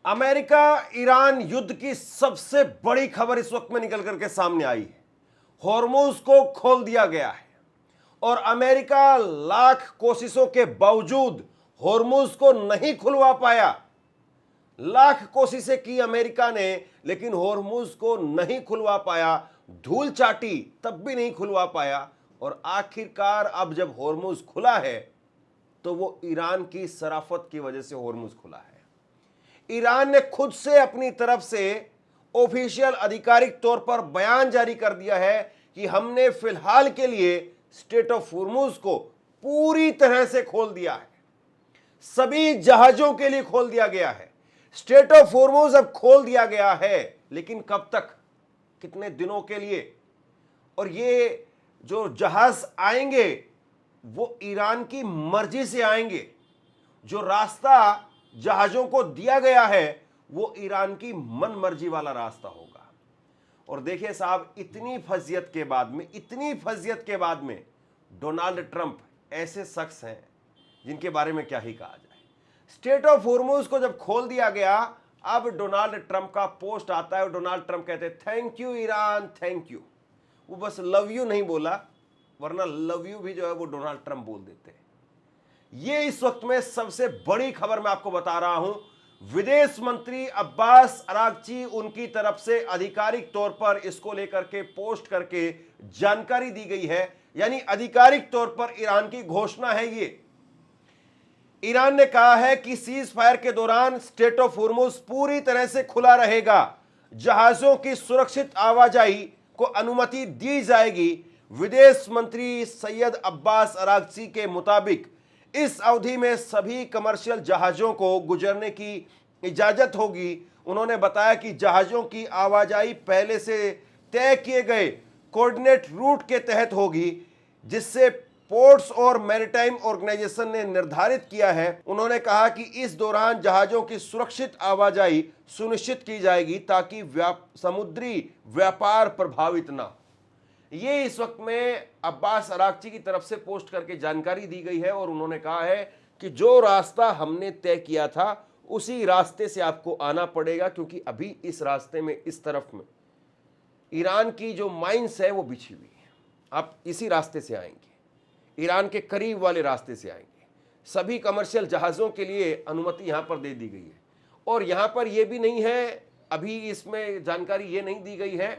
America Iran युद्ध की सबसे बड़ी खबर इस वक्त में निकल करके सामने आई है। हॉर्मुज को खोल दिया गया है और अमेरिका लाख कोशिशों के बावजूद हॉर्मुज को नहीं खुलवा पाया। लाख कोशिशें की अमेरिका ने, लेकिन हॉर्मुज को नहीं खुलवा पाया। धूल चाटी तब भी नहीं खुलवा पाया और आखिरकार अब जब हॉर्मुज खुला है तो वो ईरान की शराफत की वजह से हॉर्मुज खुला है। ईरान ने खुद से अपनी तरफ से ऑफिशियल आधिकारिक तौर पर बयान जारी कर दिया है कि हमने फिलहाल के लिए स्ट्रेट ऑफ हॉर्मुज को पूरी तरह से खोल दिया है। सभी जहाजों के लिए खोल दिया गया है। स्ट्रेट ऑफ हॉर्मुज अब खोल दिया गया है, लेकिन कब तक, कितने दिनों के लिए? और ये जो जहाज आएंगे वो ईरान की मर्जी से आएंगे। जो रास्ता जहाजों को दिया गया है वो ईरान की मन मर्जी वाला रास्ता होगा। और देखिए साहब, इतनी फजियत के बाद में डोनाल्ड ट्रंप ऐसे शख्स हैं जिनके बारे में क्या ही कहा जाए। स्ट्रेट ऑफ हॉर्मुज को जब खोल दिया गया, अब डोनाल्ड ट्रंप का पोस्ट आता है और डोनाल्ड ट्रंप कहते हैं thank you Iran, thank you. वो बस लव यू नहीं बोला, वरना लव यू भी जो है वो डोनाल्ड ट्रंप बोल देते हैं। ये इस वक्त में सबसे बड़ी खबर मैं आपको बता रहा हूं। विदेश मंत्री अब्बास अरागची, उनकी तरफ से आधिकारिक तौर पर इसको लेकर के पोस्ट करके जानकारी दी गई है। यानी आधिकारिक तौर पर ईरान की घोषणा है। ये ईरान ने कहा है कि सीज फायर के दौरान स्ट्रेट ऑफ हॉर्मुज पूरी तरह से खुला रहेगा। जहाजों की सुरक्षित आवाजाही को अनुमति दी जाएगी। विदेश मंत्री सैयद अब्बास अरागची के मुताबिक इस अवधि में सभी कमर्शियल जहाजों को गुजरने की इजाजत होगी। उन्होंने बताया कि जहाजों की आवाजाही पहले से तय किए गए कोऑर्डिनेट रूट के तहत होगी, जिससे पोर्ट्स और मैरीटाइम ऑर्गेनाइजेशन ने निर्धारित किया है। उन्होंने कहा कि इस दौरान जहाजों की सुरक्षित आवाजाही सुनिश्चित की जाएगी ताकि समुद्री व्यापार प्रभावित ना हो। ये इस वक्त में अब्बास अरागची की तरफ से पोस्ट करके जानकारी दी गई है और उन्होंने कहा है कि जो रास्ता हमने तय किया था उसी रास्ते से आपको आना पड़ेगा, क्योंकि अभी इस रास्ते में, इस तरफ में ईरान की जो माइंस है वो बिछी हुई है। आप इसी रास्ते से आएंगे, ईरान के करीब वाले रास्ते से आएंगे। सभी कमर्शियल जहाज़ों के लिए अनुमति यहाँ पर दे दी गई है। और यहाँ पर यह भी नहीं है, अभी इसमें जानकारी ये नहीं दी गई है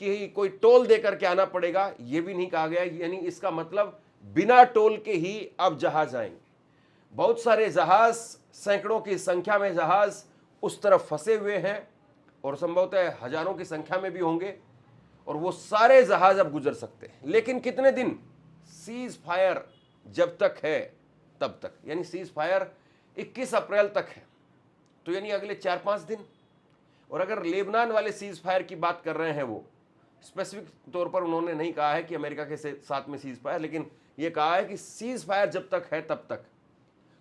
कि कोई टोल देकर के आना पड़ेगा, ये भी नहीं कहा गया। यानी इसका मतलब बिना टोल के ही अब जहाज आएंगे। बहुत सारे जहाज, सैकड़ों की संख्या में जहाज उस तरफ फंसे हुए हैं और संभवतः हजारों की संख्या में भी होंगे, और वो सारे जहाज अब गुजर सकते हैं। लेकिन कितने दिन? सीज फायर जब तक है तब तक। यानी सीज फायर 21 अप्रैल तक है, तो यानी अगले 4-5 दिन। और अगर लेबनान वाले सीज फायर की बात कर रहे हैं, वो स्पेसिफिक तौर पर उन्होंने नहीं कहा है कि अमेरिका के साथ में सीज फायर, लेकिन ये कहा है कि सीज फायर जब तक है तब तक।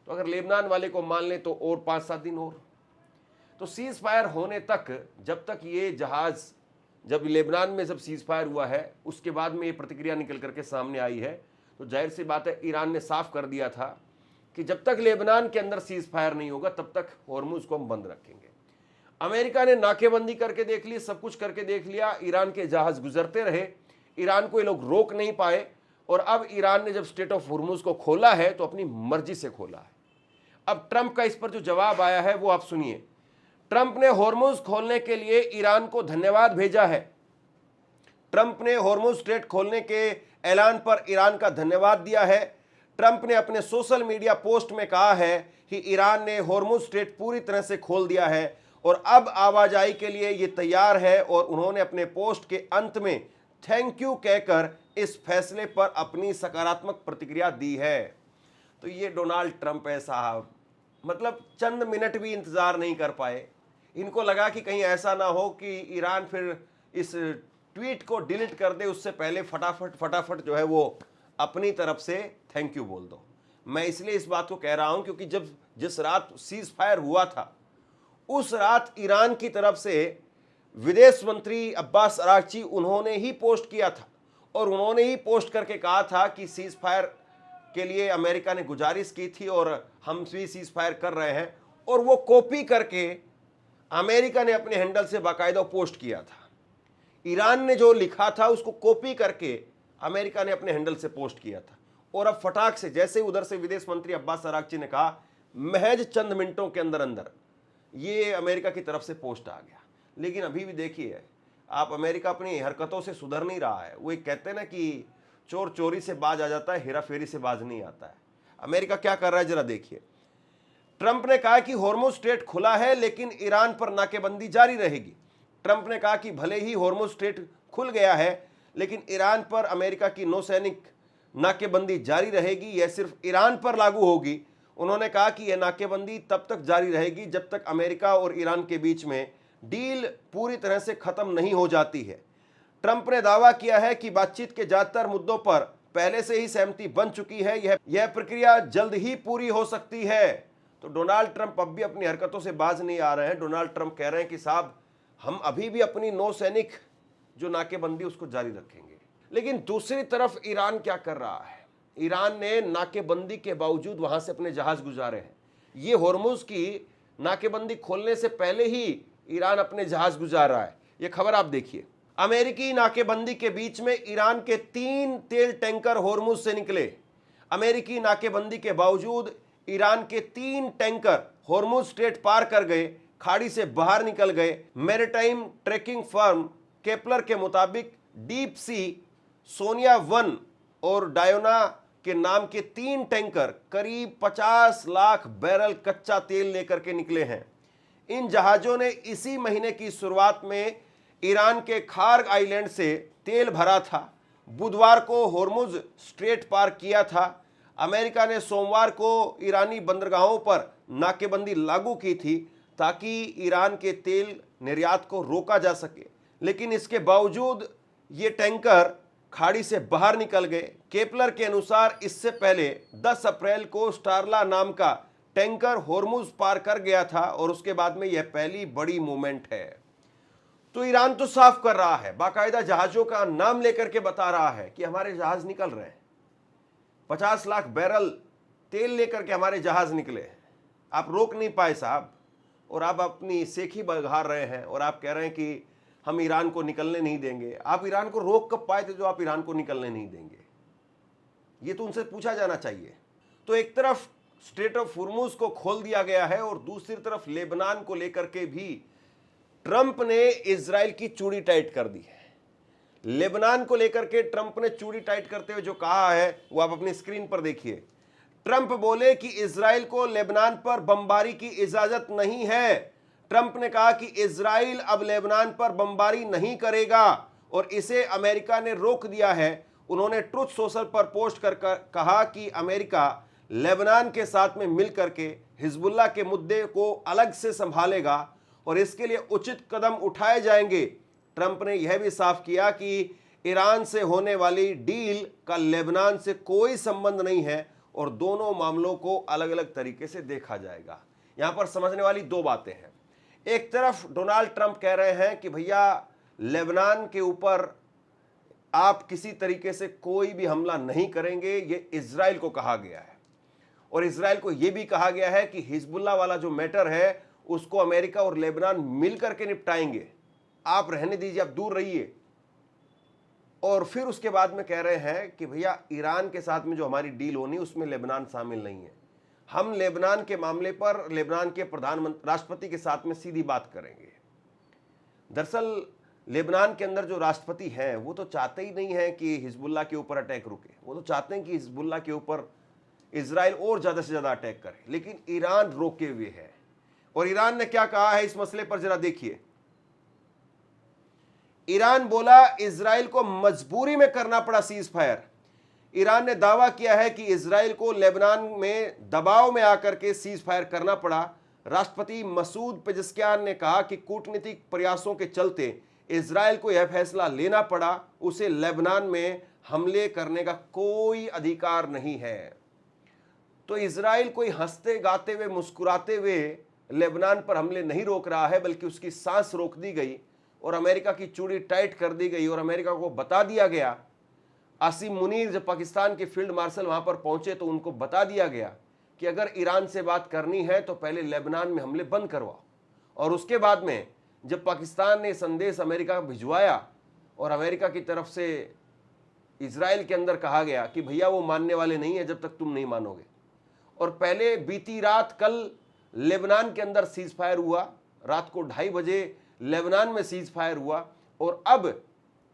तो अगर लेबनान वाले को मान लें तो और 5-7 दिन और। तो सीज फायर होने तक, जब तक ये जहाज, जब लेबनान में जब सीज फायर हुआ है उसके बाद में ये प्रतिक्रिया निकल करके सामने आई है, तो जाहिर सी बात है ईरान ने साफ कर दिया था कि जब तक लेबनान के अंदर सीज फायर नहीं होगा तब तक हॉर्मुज को हम बंद रखेंगे। अमेरिका ने नाकेबंदी करके देख ली, सब कुछ करके देख लिया, ईरान के जहाज गुजरते रहे, ईरान को ये लोग रोक नहीं पाए। और अब ईरान ने जब स्ट्रेट ऑफ हॉर्मुज को खोला है तो अपनी मर्जी से खोला है। अब ट्रंप का इस पर जो जवाब आया है वो आप सुनिए। ट्रंप ने हॉर्मुज खोलने के लिए ईरान को धन्यवाद भेजा है। ट्रंप ने हॉर्मुज स्ट्रेट खोलने के ऐलान पर ईरान का धन्यवाद दिया है। ट्रंप ने अपने सोशल मीडिया पोस्ट में कहा है कि ईरान ने हॉर्मुज स्ट्रेट पूरी तरह से खोल दिया है और अब आवाजाही के लिए ये तैयार है। और उन्होंने अपने पोस्ट के अंत में थैंक यू कहकर इस फैसले पर अपनी सकारात्मक प्रतिक्रिया दी है। तो ये डोनाल्ड ट्रंप है साहब, मतलब चंद मिनट भी इंतजार नहीं कर पाए। इनको लगा कि कहीं ऐसा ना हो कि ईरान फिर इस ट्वीट को डिलीट कर दे, उससे पहले फटाफट जो है वो अपनी तरफ से थैंक यू बोल दो। मैं इसलिए इस बात को कह रहा हूं क्योंकि जब जिस रात सीज फायर हुआ था उस रात ईरान की तरफ से विदेश मंत्री अब्बास अरागची, उन्होंने ही पोस्ट किया था और उन्होंने ही पोस्ट करके कहा था कि सीज फायर के लिए अमेरिका ने गुजारिश की थी और हम भी सीज फायर कर रहे हैं। और वो कॉपी करके अमेरिका ने अपने हैंडल से बाकायदा पोस्ट किया था। ईरान ने जो लिखा था उसको कॉपी करके अमेरिका ने अपने हैंडल से पोस्ट किया था। और अब फटाक से, जैसे उधर से विदेश मंत्री अब्बास अरागची ने कहा, महज चंद मिनटों के अंदर अंदर ये अमेरिका की तरफ से पोस्ट आ गया। लेकिन अभी भी देखिए आप, अमेरिका अपनी हरकतों से सुधर नहीं रहा है। वो एक कहते हैं ना कि चोर चोरी से बाज आ जाता है, हेरा फेरी से बाज नहीं आता है। अमेरिका क्या कर रहा है जरा देखिए। ट्रंप ने कहा कि हॉर्मुज स्ट्रेट खुला है लेकिन ईरान पर नाकेबंदी जारी रहेगी। ट्रंप ने कहा कि भले ही हॉर्मुज स्ट्रेट खुल गया है लेकिन ईरान पर अमेरिका की नौसैनिक नाकेबंदी जारी रहेगी, यह सिर्फ ईरान पर लागू होगी। उन्होंने कहा कि यह नाकेबंदी तब तक जारी रहेगी जब तक अमेरिका और ईरान के बीच में डील पूरी तरह से खत्म नहीं हो जाती है। ट्रंप ने दावा किया है कि बातचीत के ज्यादातर मुद्दों पर पहले से ही सहमति बन चुकी है, यह प्रक्रिया जल्द ही पूरी हो सकती है। तो डोनाल्ड ट्रंप अब भी अपनी हरकतों से बाज नहीं आ रहे हैं। डोनाल्ड ट्रंप कह रहे हैं कि साहब हम अभी भी अपनी नौसैनिक जो नाकेबंदी उसको जारी रखेंगे। लेकिन दूसरी तरफ ईरान क्या कर रहा है? ईरान ने नाकेबंदी के बावजूद वहां से अपने जहाज गुजारे हैं। ये हॉर्मुज की नाकेबंदी खोलने से पहले ही ईरान अपने जहाज गुजार रहा है। ये खबर आप देखिए। अमेरिकी नाकेबंदी के बीच में ईरान के 3 तेल टैंकर हॉर्मुज से निकले। अमेरिकी नाकेबंदी के बावजूद ईरान के 3 टैंकर हॉर्मुज स्ट्रेट पार कर गए, खाड़ी से बाहर निकल गए। मैरीटाइम ट्रैकिंग फर्म केपलर के मुताबिक डीप सी, सोनिया 1 और डायोना के नाम के 3 टैंकर करीब 50 लाख बैरल कच्चा तेल लेकर के निकले हैं। इन जहाजों ने इसी महीने की शुरुआत में ईरान के खार्ग आइलैंड से तेल भरा था। बुधवार को हॉर्मुज स्ट्रेट पार किया था। अमेरिका ने सोमवार को ईरानी बंदरगाहों पर नाकेबंदी लागू की थी ताकि ईरान के तेल निर्यात को रोका जा सके, लेकिन इसके बावजूद ये टैंकर खाड़ी से बाहर निकल गए। केपलर के अनुसार इससे पहले 10 अप्रैल को स्टारला नाम का टैंकर हॉर्मुज पार कर गया था और उसके बाद में यह पहली बड़ी मूवमेंट है। तो ईरान तो साफ कर रहा है, बाकायदा जहाजों का नाम लेकर के बता रहा है कि हमारे जहाज निकल रहे हैं। 50 लाख बैरल तेल लेकर के हमारे जहाज निकले, आप रोक नहीं पाए साहब। और आप अपनी सेखी बघार रहे हैं और आप कह रहे हैं कि हम ईरान को निकलने नहीं देंगे। आप ईरान को रोक कब पाए थे जो आप ईरान को निकलने नहीं देंगे? ये तो उनसे पूछा जाना चाहिए। तो एक तरफ स्ट्रेट ऑफ हॉर्मुज को खोल दिया गया है और दूसरी तरफ लेबनान को लेकर के भी ट्रंप ने इजराइल की चूड़ी टाइट कर दी है। लेबनान को लेकर के ट्रंप ने चूड़ी टाइट करते हुए जो कहा है वो आप अपनी स्क्रीन पर देखिए। ट्रंप बोले कि इजराइल को लेबनान पर बमबारी की इजाजत नहीं है। ट्रंप ने कहा कि इजराइल अब लेबनान पर बमबारी नहीं करेगा और इसे अमेरिका ने रोक दिया है। उन्होंने ट्रुथ सोशल पर पोस्ट कर कहा कि अमेरिका लेबनान के साथ में मिलकर के हिजबुल्लाह के मुद्दे को अलग से संभालेगा और इसके लिए उचित कदम उठाए जाएंगे। ट्रंप ने यह भी साफ किया कि ईरान से होने वाली डील का लेबनान से कोई संबंध नहीं है और दोनों मामलों को अलग अलग तरीके से देखा जाएगा। यहां पर समझने वाली 2 बातें हैं। एक तरफ डोनाल्ड ट्रंप कह रहे हैं कि भैया लेबनान के ऊपर आप किसी तरीके से कोई भी हमला नहीं करेंगे, ये इजराइल को कहा गया है। और इजराइल को यह भी कहा गया है कि हिजबुल्लाह वाला जो मैटर है उसको अमेरिका और लेबनान मिलकर के निपटाएंगे, आप रहने दीजिए, आप दूर रहिए। और फिर उसके बाद में कह रहे हैं कि भैया ईरान के साथ में जो हमारी डील होनी उसमें लेबनान शामिल नहीं है, हम लेबनान के मामले पर लेबनान के प्रधानमंत्री राष्ट्रपति के साथ में सीधी बात करेंगे। दरअसल लेबनान के अंदर जो राष्ट्रपति हैं वो तो चाहते ही नहीं है कि हिजबुल्लाह के ऊपर अटैक रुके, वो तो चाहते हैं कि हिजबुल्लाह के ऊपर इजराइल और ज़्यादा से ज़्यादा अटैक करे, लेकिन ईरान रोके हुए है। और ईरान ने क्या कहा है इस मसले पर जरा देखिए। ईरान बोला इजराइल को मजबूरी में करना पड़ा सीज फायर। ईरान ने दावा किया है कि इजराइल को लेबनान में दबाव में आकर के सीज फायर करना पड़ा। राष्ट्रपति मसूद पेजेस्कियान ने कहा कि कूटनीतिक प्रयासों के चलते इजराइल को यह फैसला लेना पड़ा, उसे लेबनान में हमले करने का कोई अधिकार नहीं है। तो इजराइल कोई हंसते गाते हुए मुस्कुराते हुए लेबनान पर हमले नहीं रोक रहा है, बल्कि उसकी सांस रोक दी गई और अमेरिका की चूड़ी टाइट कर दी गई और अमेरिका को बता दिया गया। आसिम मुनीर जब पाकिस्तान के फील्ड मार्शल वहां पर पहुंचे तो उनको बता दिया गया कि अगर ईरान से बात करनी है तो पहले लेबनान में हमले बंद करवाओ। और उसके बाद में जब पाकिस्तान ने संदेश अमेरिका को भिजवाया और अमेरिका की तरफ से इजराइल के अंदर कहा गया कि भैया वो मानने वाले नहीं है जब तक तुम नहीं मानोगे। और पहले बीती रात कल लेबनान के अंदर सीज फायर हुआ, रात को 2:30 बजे लेबनान में सीज फायर हुआ और अब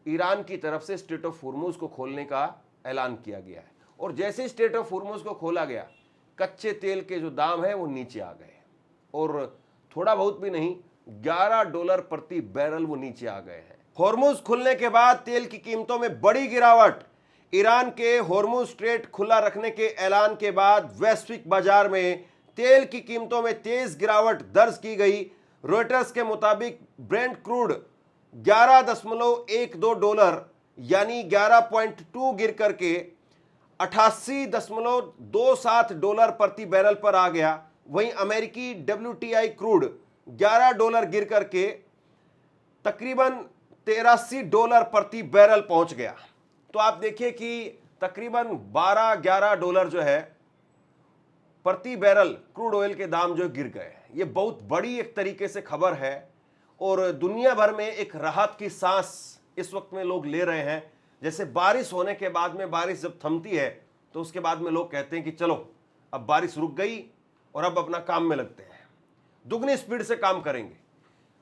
ईरान की तरफ से स्ट्रेट ऑफ होर्मुज को खोलने का ऐलान किया गया है। और जैसे स्ट्रेट ऑफ होर्मुज को खोला गया, कच्चे तेल के जो दाम है वो नीचे आ गए और थोड़ा बहुत भी नहीं, $11 प्रति बैरल वो नीचे आ गए हैं। होर्मुज खुलने के बाद तेल की कीमतों में बड़ी गिरावट। ईरान के होर्मुज स्ट्रेट खुला रखने के ऐलान के बाद वैश्विक बाजार में तेल की कीमतों में तेज गिरावट दर्ज की गई। रॉयटर्स के मुताबिक ब्रेंट क्रूड $11.12 यानी 11.2 गिर करके $88.27 प्रति बैरल पर आ गया। वहीं अमेरिकी WTI क्रूड $11 गिर करके तकरीबन $83 प्रति बैरल पहुंच गया। तो आप देखिए कि तकरीबन $12-11 जो है प्रति बैरल क्रूड ऑयल के दाम जो गिर गए। ये बहुत बड़ी एक तरीके से खबर है और दुनिया भर में एक राहत की सांस इस वक्त में लोग ले रहे हैं। जैसे बारिश होने के बाद में, बारिश जब थमती है तो उसके बाद में लोग कहते हैं कि चलो अब बारिश रुक गई और अब अपना काम में लगते हैं, दुगनी स्पीड से काम करेंगे।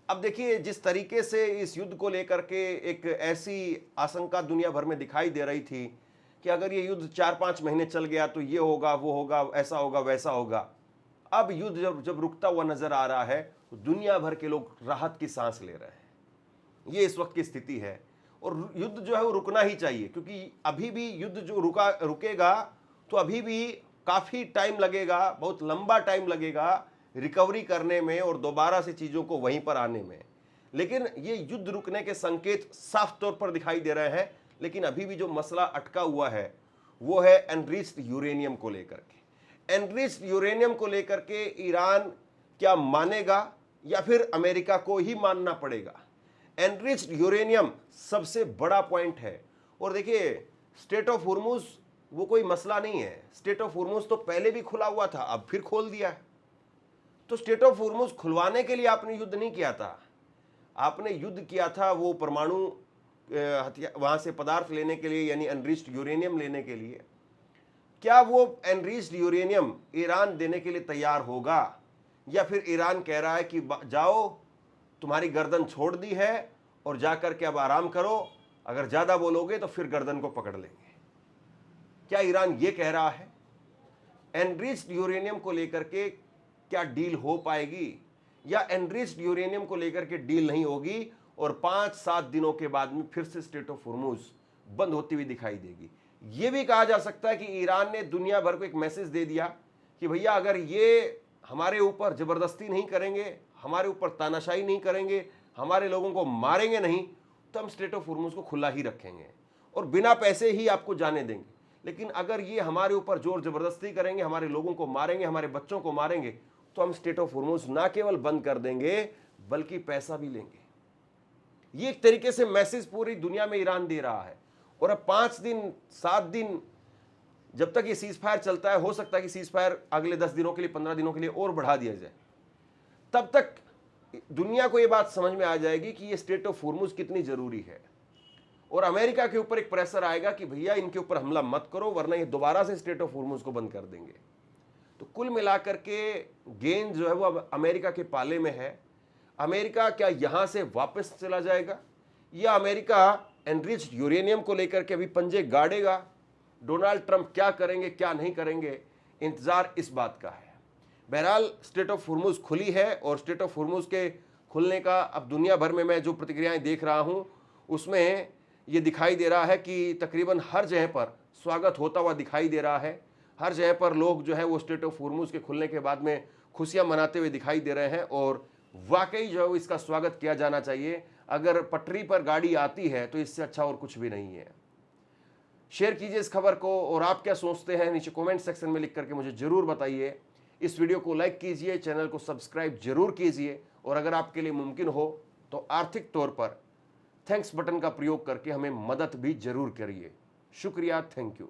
अब देखिए जिस तरीके से इस युद्ध को लेकर के एक ऐसी आशंका दुनिया भर में दिखाई दे रही थी कि अगर ये युद्ध 4-5 महीने चल गया तो ये होगा, वो होगा, ऐसा होगा, वैसा होगा। अब युद्ध जब रुकता हुआ नजर आ रहा है तो दुनिया भर के लोग राहत की सांस ले रहे हैं। ये इस वक्त की स्थिति है और युद्ध जो है वो रुकना ही चाहिए, क्योंकि अभी भी युद्ध जो रुकेगा तो अभी भी काफ़ी टाइम लगेगा, बहुत लंबा टाइम लगेगा रिकवरी करने में और दोबारा से चीज़ों को वहीं पर आने में। लेकिन ये युद्ध रुकने के संकेत साफ तौर पर दिखाई दे रहे हैं। लेकिन अभी भी जो मसला अटका हुआ है वो है एनरिच्ड यूरेनियम को लेकर के। एनरिच्ड यूरेनियम को लेकर के ईरान क्या मानेगा या फिर अमेरिका को ही मानना पड़ेगा? एनरिच्ड यूरेनियम सबसे बड़ा पॉइंट है। और देखिए स्ट्रेट ऑफ होर्मुज वो कोई मसला नहीं है। स्ट्रेट ऑफ होर्मुज तो पहले भी खुला हुआ था, अब फिर खोल दिया है। तो स्ट्रेट ऑफ होर्मुज खुलवाने के लिए आपने युद्ध नहीं किया था, आपने युद्ध किया था वो परमाणु हथियार वहां से पदार्थ लेने के लिए, यानी एनरिच्ड यूरेनियम लेने के लिए। क्या वो एनरिच्ड यूरेनियम ईरान देने के लिए तैयार होगा या फिर ईरान कह रहा है कि जाओ तुम्हारी गर्दन छोड़ दी है और जाकर के अब आराम करो, अगर ज्यादा बोलोगे तो फिर गर्दन को पकड़ लेंगे? क्या ईरान ये कह रहा है? एनरिच्ड यूरेनियम को लेकर के क्या डील हो पाएगी या एनरिच्ड यूरेनियम को लेकर के डील नहीं होगी और 5-7 दिनों के बाद में फिर से स्ट्रेट ऑफ होर्मुज बंद होती हुई दिखाई देगी? यह भी कहा जा सकता है कि ईरान ने दुनिया भर को एक मैसेज दे दिया कि भैया अगर ये हमारे ऊपर जबरदस्ती नहीं करेंगे, हमारे ऊपर तानाशाही नहीं करेंगे, हमारे लोगों को मारेंगे नहीं, तो हम स्ट्रेट ऑफ होर्मुज को खुला ही रखेंगे और बिना पैसे ही आपको जाने देंगे। लेकिन अगर ये हमारे ऊपर जोर जबरदस्ती करेंगे, हमारे लोगों को मारेंगे, हमारे बच्चों को मारेंगे, तो हम स्ट्रेट ऑफ होर्मुज ना केवल बंद कर देंगे बल्कि पैसा भी लेंगे। ये एक तरीके से मैसेज पूरी दुनिया में ईरान दे रहा है। और अब 5 दिन 7 दिन जब तक ये सीज फायर चलता है, हो सकता है कि सीज फायर अगले 10 दिनों के लिए, 15 दिनों के लिए और बढ़ा दिया जाए। तब तक दुनिया को ये बात समझ में आ जाएगी कि ये स्ट्रेट ऑफ होर्मुज कितनी जरूरी है और अमेरिका के ऊपर एक प्रेशर आएगा कि भैया इनके ऊपर हमला मत करो वरना ये दोबारा से स्ट्रेट ऑफ होर्मुज को बंद कर देंगे। तो कुल मिलाकर के गेंद जो है वो अब अमेरिका के पाले में है। अमेरिका क्या यहां से वापस चला जाएगा या अमेरिका एनरिच्ड यूरेनियम को लेकर के अभी पंजे गाड़ेगा? डोनाल्ड ट्रंप क्या करेंगे, क्या नहीं करेंगे, इंतजार इस बात का है। बहरहाल स्ट्रेट ऑफ होर्मुज खुली है और स्ट्रेट ऑफ होर्मुज के खुलने का अब दुनिया भर में मैं जो प्रतिक्रियाएं देख रहा हूं उसमें ये दिखाई दे रहा है कि तकरीबन हर जगह पर स्वागत होता हुआ दिखाई दे रहा है। हर जगह पर लोग जो है वो स्ट्रेट ऑफ होर्मुज के खुलने के बाद में खुशियां मनाते हुए दिखाई दे रहे हैं और वाकई जो है वो इसका स्वागत किया जाना चाहिए। अगर पटरी पर गाड़ी आती है तो इससे अच्छा और कुछ भी नहीं है। शेयर कीजिए इस खबर को और आप क्या सोचते हैं नीचे कमेंट सेक्शन में लिख करके मुझे जरूर बताइए। इस वीडियो को लाइक कीजिए, चैनल को सब्सक्राइब जरूर कीजिए और अगर आपके लिए मुमकिन हो तो आर्थिक तौर पर थैंक्स बटन का प्रयोग करके हमें मदद भी जरूर करिए। शुक्रिया, थैंक यू।